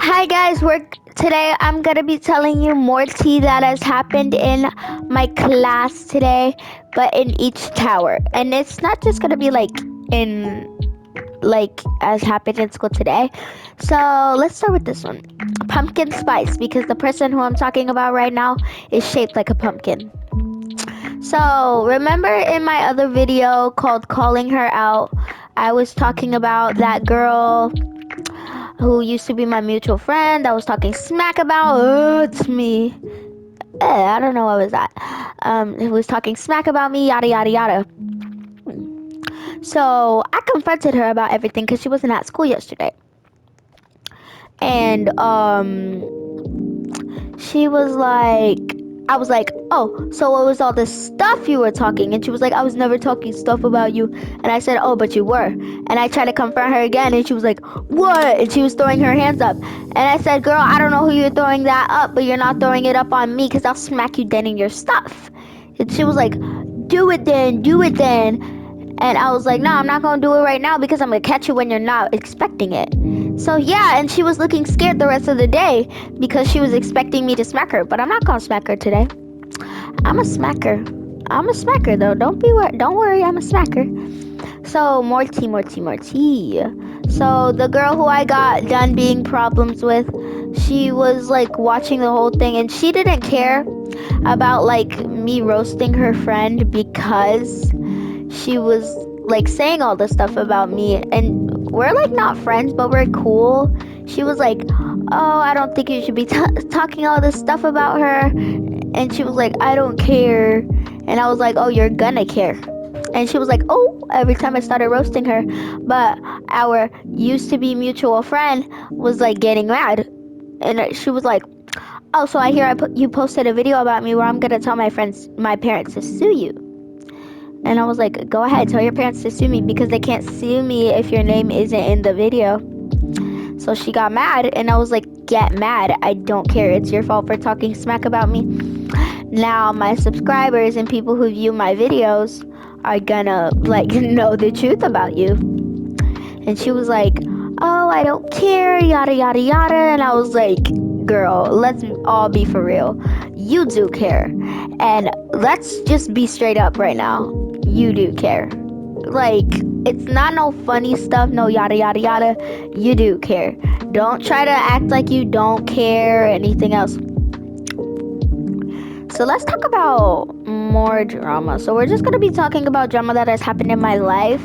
Hi guys, today I'm gonna be telling you more tea that has happened in my class today, but in each tower. And it's not just gonna be in as happened in school today. So let's start with this one. Pumpkin spice, because the person who I'm talking about right now is shaped like a pumpkin. So remember in my other video called Calling Her Out, I was talking about that girl who used to be my mutual friend that was talking smack about it's me. I don't know what was that. Who was talking smack about me, yada yada yada. So I confronted her about everything because she wasn't at school yesterday, and she was like, I was like, oh, so what was all this stuff you were talking? And she was like, I was never talking stuff about you. And I said, oh, but you were. And I tried to confront her again, and she was like, what? And she was throwing her hands up. And I said, girl, I don't know who you're throwing that up, but you're not throwing it up on me because I'll smack you dead in your stuff. And she was like, do it then, do it then. And I was like, no, I'm not going to do it right now because I'm going to catch you when you're not expecting it. So yeah, and she was looking scared the rest of the day because she was expecting me to smack her. But I'm not going to smack her today. I'm a smacker. I'm a smacker though. Don't worry, I'm a smacker. So more tea, more tea, more tea. So the girl who I got done being problems with, she was like watching the whole thing and she didn't care about like me roasting her friend because she was like saying all this stuff about me, and we're like not friends but we're cool. She was like, oh, I don't think you should be talking all this stuff about her. And she was like, I don't care. And I was like, oh, you're gonna care. And she was like, oh, every time I started roasting her. But our used to be mutual friend was like getting mad, and she was like, oh, so I hear you posted a video about me where I'm gonna tell my parents to sue you. And I was like, go ahead, tell your parents to sue me because they can't sue me if your name isn't in the video. So she got mad, and I was like, get mad. I don't care. It's your fault for talking smack about me. Now my subscribers and people who view my videos are gonna like know the truth about you. And she was like, oh, I don't care, yada yada yada. And I was like, girl, let's all be for real. You do care. And let's just be straight up right now. You do care. Like, it's not no funny stuff, no yada yada yada. You do care. Don't try to act like you don't care or anything else. So let's talk about more drama. So we're just going to be talking about drama that has happened in my life.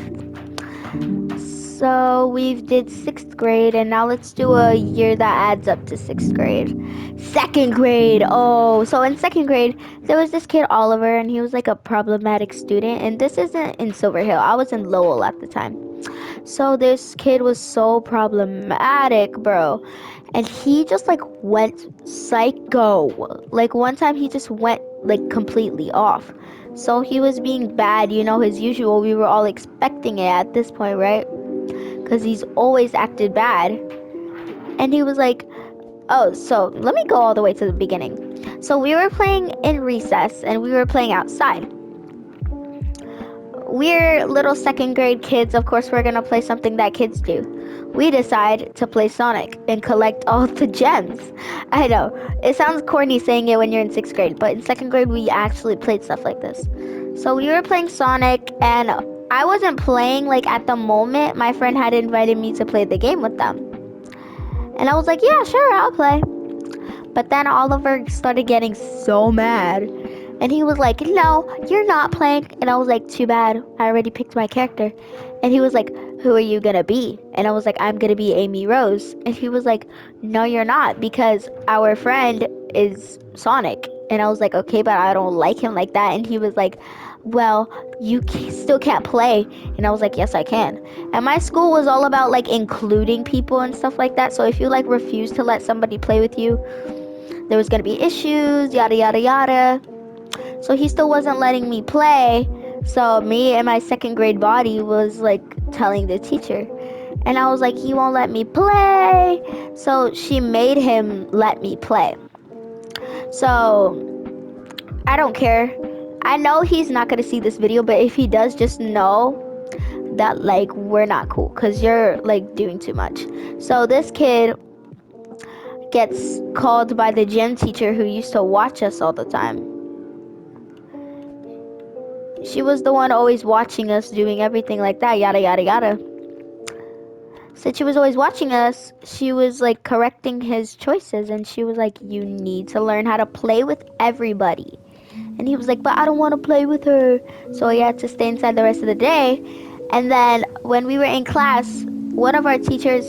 So we've did 6th grade, and now let's do a year that adds up to 6th grade. 2nd grade. Oh, so in 2nd grade, there was this kid, Oliver, and he was like a problematic student. And this isn't in Silver Hill. I was in Lowell at the time. So this kid was so problematic, bro. And he just like went psycho. Like one time he just went like completely off. So he was being bad, his usual. We were all expecting it at this point, right? Because he's always acted bad. And he was like, oh, so let me go all the way to the beginning. So we were playing in recess and we were playing outside. We're little 2nd grade kids. Of course, we're going to play something that kids do. We decide to play Sonic and collect all the gems. I know, it sounds corny saying it when you're in 6th grade, but in 2nd grade, we actually played stuff like this. So we were playing Sonic, and I wasn't playing like at the moment. My friend had invited me to play the game with them. And I was like, yeah, sure, I'll play. But then Oliver started getting so mad. And he was like, no, you're not playing. And I was like, too bad. I already picked my character. And he was like, who are you going to be? And I was like, I'm going to be Amy Rose. And he was like, no, you're not, because our friend is Sonic. And I was like, okay, but I don't like him like that. And he was like, well, you still can't play. And I was like, yes, I can. And my school was all about like including people and stuff like that. So if you like refuse to let somebody play with you, there was going to be issues, yada, yada, yada. So he still wasn't letting me play. So me and my 2nd grade body was like telling the teacher. And I was like, he won't let me play. So she made him let me play. So I don't care. I know he's not going to see this video, but if he does, just know that like we're not cool because you're like doing too much. So this kid gets called by the gym teacher who used to watch us all the time. She was the one always watching us, doing everything like that, yada yada yada. Since she was always watching us, she was like correcting his choices, and she was like, you need to learn how to play with everybody. And he was like, but I don't want to play with her. So he had to stay inside the rest of the day. And then when we were in class, one of our teachers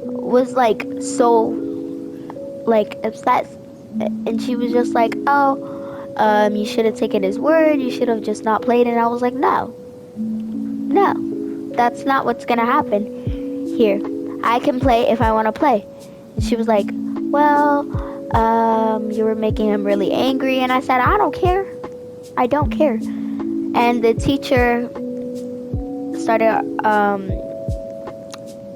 was like so like upset, and she was just like, oh, you should have taken his word, you should have just not played. And I was like, no, that's not what's gonna happen here. I can play if I want to play. And she was like, well, you were making him really angry. And I said, I don't care. And the teacher started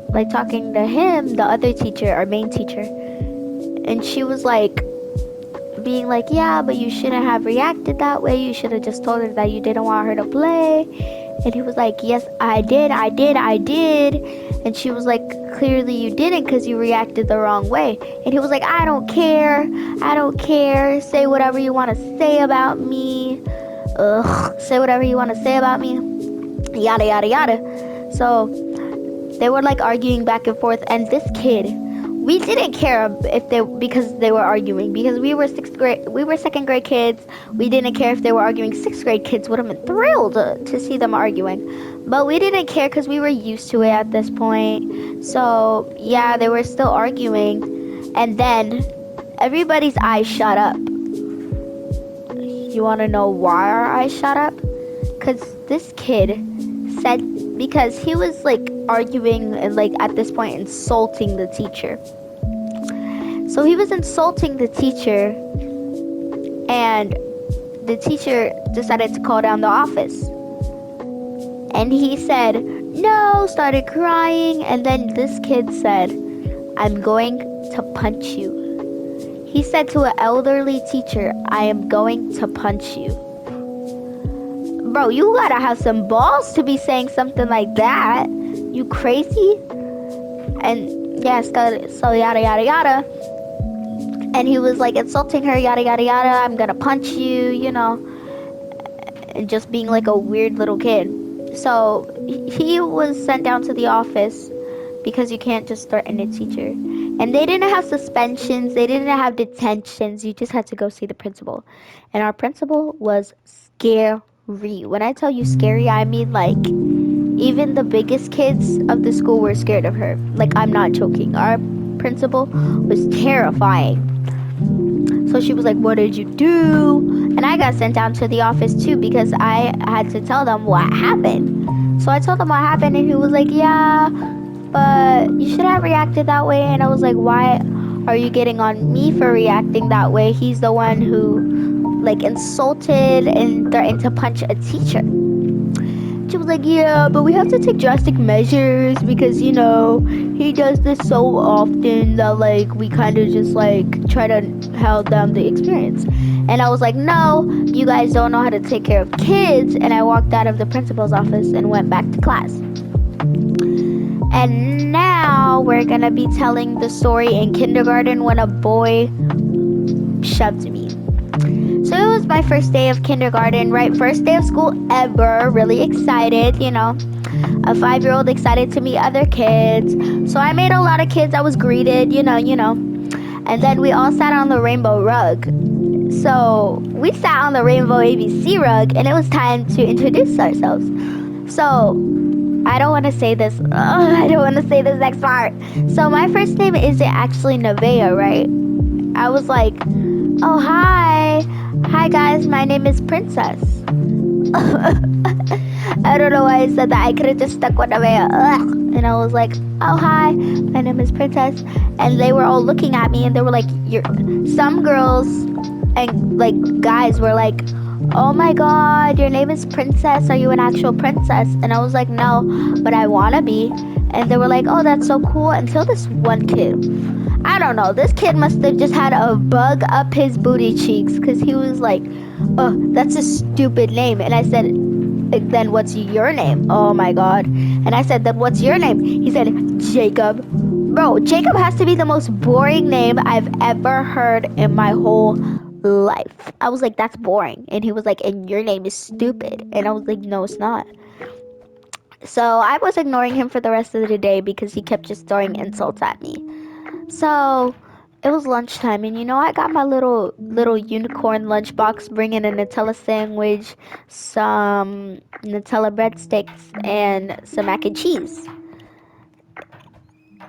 like talking to him, the other teacher, our main teacher. And she was like being like, yeah, but you shouldn't have reacted that way. You should have just told her that you didn't want her to play. And he was like, yes, I did. And she was like, clearly you didn't, because you reacted the wrong way. And he was like, I don't care. Say whatever you want to say about me. Say whatever you want to say about me. Yada, yada, yada. So they were like arguing back and forth. And this kid, we didn't care because they were arguing, because we were second grade kids. We didn't care if they were arguing. Sixth grade kids would have been thrilled to see them arguing, but we didn't care because we were used to it at this point. So yeah, they were still arguing, and then everybody's eyes shut up. You want to know why our eyes shut up? Because this kid said, because he was like arguing and like at this point insulting the teacher. So he was insulting the teacher, and the teacher decided to call down the office. And he said, no, started crying. And then this kid said, I'm going to punch you. He said to an elderly teacher, I am going to punch you. Bro, you gotta have some balls to be saying something like that. You crazy? And yeah, so yada yada yada. And he was like insulting her, yada yada yada, I'm gonna punch you, you know, and just being like a weird little kid. So he was sent down to the office, because you can't just threaten a teacher. And they didn't have suspensions, they didn't have detentions, you just had to go see the principal. And our principal was scary. When I tell you scary, I mean like even the biggest kids of the school were scared of her. Like, I'm not joking. Our principal was terrifying. So she was like, what did you do? And I got sent down to the office too, because I had to tell them what happened. So I told them what happened, and he was like, yeah, but you should have reacted that way. And I was like, why are you getting on me for reacting that way? He's the one who like insulted and threatened to punch a teacher. She was like, yeah, but we have to take drastic measures, because, you know, he does this so often that, like, we kind of just, like, try to hold down the experience. And I was like, no, you guys don't know how to take care of kids. And I walked out of the principal's office and went back to class. And now we're going to be telling the story in kindergarten when a boy shoved me. So it was my first day of kindergarten, right? First day of school ever. Really excited, you know. A 5-year-old excited to meet other kids. So I made a lot of kids. I was greeted, you know. And then we all sat on the rainbow rug. So we sat on the rainbow ABC rug, and it was time to introduce ourselves. So I don't want to say this. I don't want to say this next part. So my first name isn't actually Nevaeh, right? I was like, oh, hi guys, my name is Princess. I don't know why I said that. I could have just stuck with Nevaeh. And I was like, oh, hi, my name is Princess. And they were all looking at me, and they were like, some girls and like guys were like, oh my god, your name is Princess, are you an actual princess? And I was like, no, but I wanna be. And they were like, oh, that's so cool. Until this one kid, I don't know, this kid must have just had a bug up his booty cheeks, because he was like, oh, that's a stupid name. And I said, then what's your name? Oh my god. And I said, then what's your name? He said, Jacob. Bro, Jacob has to be the most boring name I've ever heard in my whole life. I was like, that's boring. And he was like, and your name is stupid. And I was like, no, it's not. So I was ignoring him for the rest of the day because he kept just throwing insults at me. So it was lunchtime, and I got my little unicorn lunchbox, bringing a Nutella sandwich, some Nutella breadsticks, and some mac and cheese,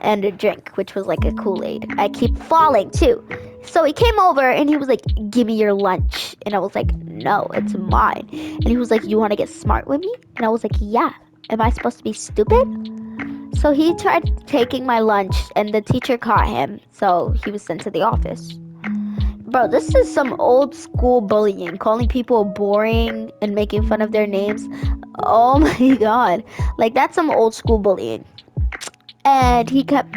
and a drink, which was like a Kool-Aid. I keep falling too. So he came over and he was like, "Give me your lunch," and I was like, "No, it's mine." And he was like, "You want to get smart with me?" And I was like, "Yeah." Am I supposed to be stupid? So he tried taking my lunch, and the teacher caught him, so he was sent to the office. Bro, this is some old school bullying, calling people boring and making fun of their names. Oh my god. Like, that's some old school bullying. And he kept...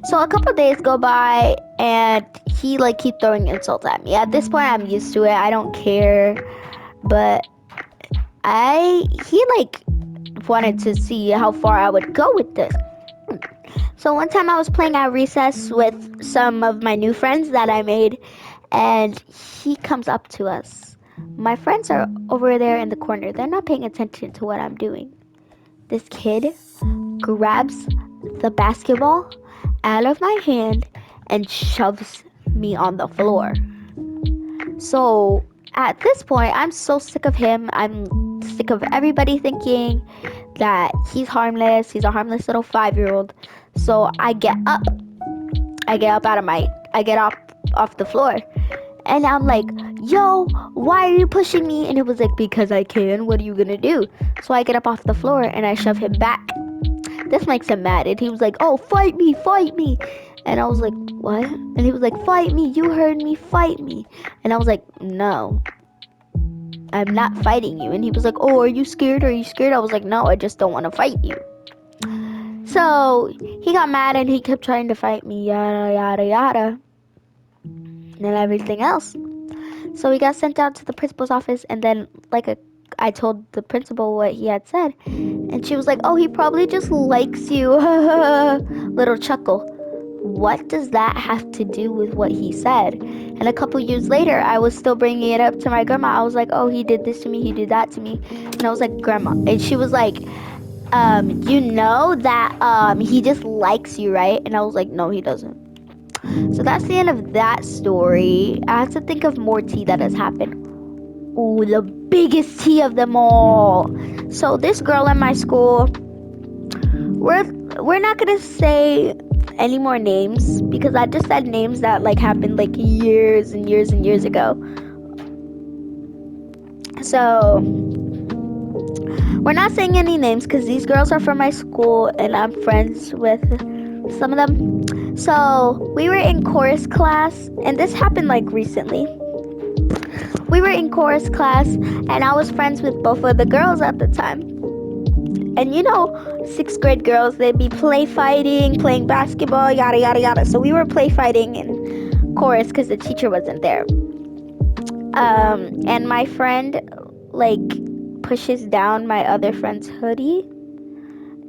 So a couple days go by, and he, like, keep throwing insults at me. At this point, I'm used to it. I don't care. But he, like, wanted to see how far I would go with this. So one time I was playing at recess with some of my new friends that I made, and he comes up to us. My friends are over there in the corner. They're not paying attention to what I'm doing. This kid grabs the basketball out of my hand and shoves me on the floor. So at this point, I'm so sick of him. I'm sick of everybody thinking that he's harmless. He's a harmless little 5-year-old. So I get up. I get up off the floor. And I'm like, "Yo, why are you pushing me?" And it was like, "Because I can. What are you gonna do?" So I get up off the floor and I shove him back. This makes him mad. And he was like, "Oh, fight me, fight me." And I was like, "What?" And he was like, "Fight me. You heard me. Fight me." And I was like, "No, I'm not fighting you." And he was like, "Oh, are you scared? Are you scared?" I was like, "No, I just don't want to fight you." So he got mad and he kept trying to fight me, yada, yada, yada, and everything else. So he got sent out to the principal's office, and then I told the principal what he had said, and she was like, "Oh, he probably just likes you." Little chuckle. What does that have to do with what he said? And a couple years later, I was still bringing it up to my grandma. I was like, "Oh, he did this to me, he did that to me." And I was like, "Grandma," and she was like, "You know that he just likes you, right?" And I was like, "No, he doesn't." So that's the end of that story. I have to think of more tea that has happened. Ooh, the biggest tea of them all. So this girl in my school, we're not gonna say any more names because I just said names that like happened like years and years and years ago. So we're not saying any names because these girls are from my school and I'm friends with some of them. So we were in chorus class, and this happened like recently. We were in chorus class, and I was friends with both of the girls at the time. And 6th grade girls, they'd be play fighting, playing basketball, yada, yada, yada. So we were play fighting in chorus because the teacher wasn't there. And my friend, like, pushes down my other friend's hoodie.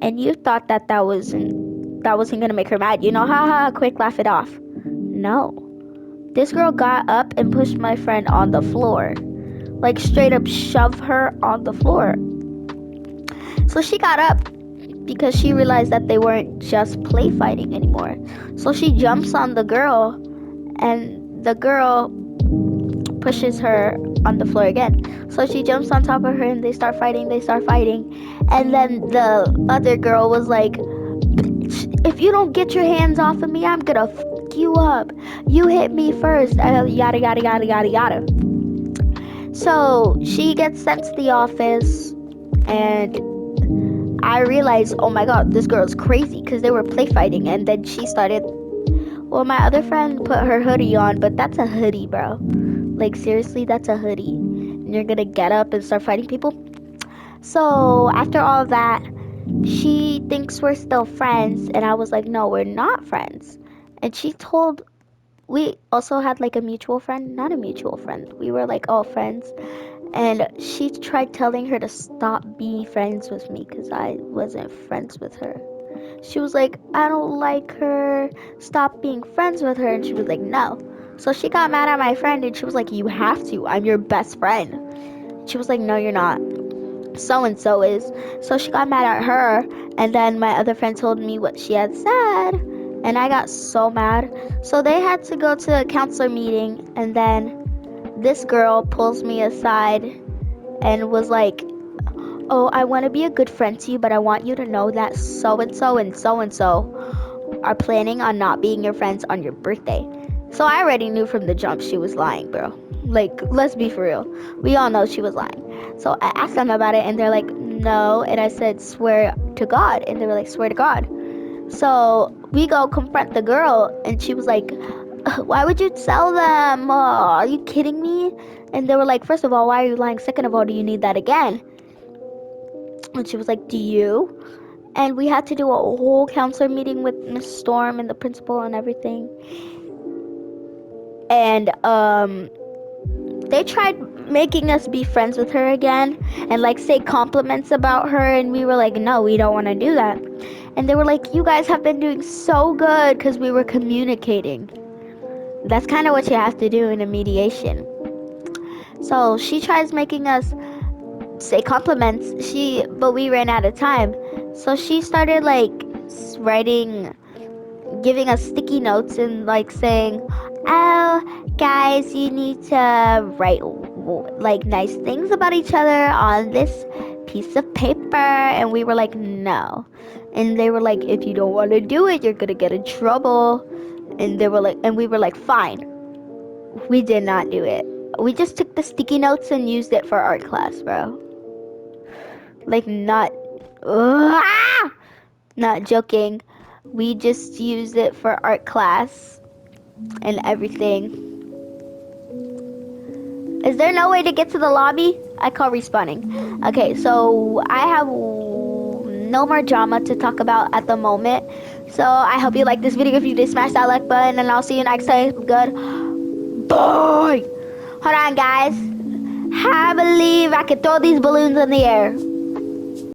And you thought that wasn't going to make her mad. Haha, quick, laugh it off. No. This girl got up and pushed my friend on the floor. Like, straight up shove her on the floor. So she got up because she realized that they weren't just play fighting anymore. So she jumps on the girl, and the girl pushes her on the floor again. So she jumps on top of her, and they start fighting. And then the other girl was like, "If you don't get your hands off of me, I'm gonna fuck you up. You hit me first." Yada, yada, yada, yada, yada. So she gets sent to the office, and I realized, oh my god, this girl's crazy because they were play fighting. And then she started, well, my other friend put her hoodie on, but that's a hoodie, bro. Like, seriously, that's a hoodie. And you're gonna get up and start fighting people? So after all of that, she thinks we're still friends, and I was like, no, we're not friends. And we also had like a mutual friend, not a mutual friend. We were like all friends. And she tried telling her to stop being friends with me because I wasn't friends with her. She was like, I don't like her. Stop being friends with her. And she was like, no. So she got mad at my friend and she was like, you have to. I'm your best friend. She was like, no, you're not. So and so is. So she got mad at her. And then my other friend told me what she had said. And I got so mad. So they had to go to a counselor meeting. And then this girl pulls me aside and was like, oh, I want to be a good friend to you, but I want you to know that so and so and so and so are planning on not being your friends on your birthday. So I already knew from the jump she was lying, bro. Like, let's be for real. We all know she was lying. So I asked them about it and they're like, no. And I said, swear to God. And they were like, swear to God. So we go confront the girl and she was like, why would you tell them? Are you kidding me? And they were like, first of all, why are you lying? Second of all, do you need that again? And she was like, do you? And we had to do a whole counselor meeting with Miss Storm and the principal and everything. And they tried making us be friends with her again and like say compliments about her, and we were like, no, we don't want to do that. And they were like, you guys have been doing so good because we were communicating. That's kind of what you have to do in a mediation. So she tries making us say compliments, but we ran out of time. So she started like writing, giving us sticky notes and like saying, oh guys, you need to write like nice things about each other on this piece of paper. And we were like, no. And they were like, if you don't want to do it, you're gonna get in trouble. And they were like, and we were like, fine. We did not do it. We just took the sticky notes and used it for art class, bro. Like, not joking. We just used it for art class and everything. Is there no way to get to the lobby? I call respawning. Okay, so I have no more drama to talk about at the moment. So I hope you like this video. If you did, smash that like button, and I'll see you next time. Good. Bye. Hold on, guys. I believe I can throw these balloons in the air.